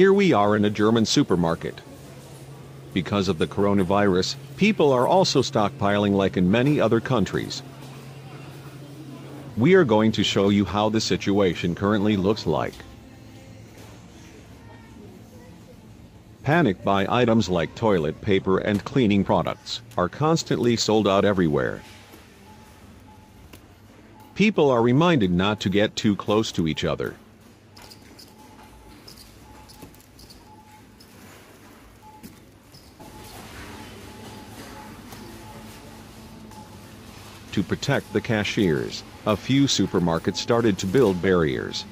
Here we are in a German supermarket. Because of the coronavirus, people are also stockpiling like in many other countries. We are going to show you how the situation currently looks like. Panic buy items like toilet paper and cleaning products are constantly sold out everywhere. People are reminded not to get too close to each other. To protect the cashiers, a few supermarkets started to build barriers.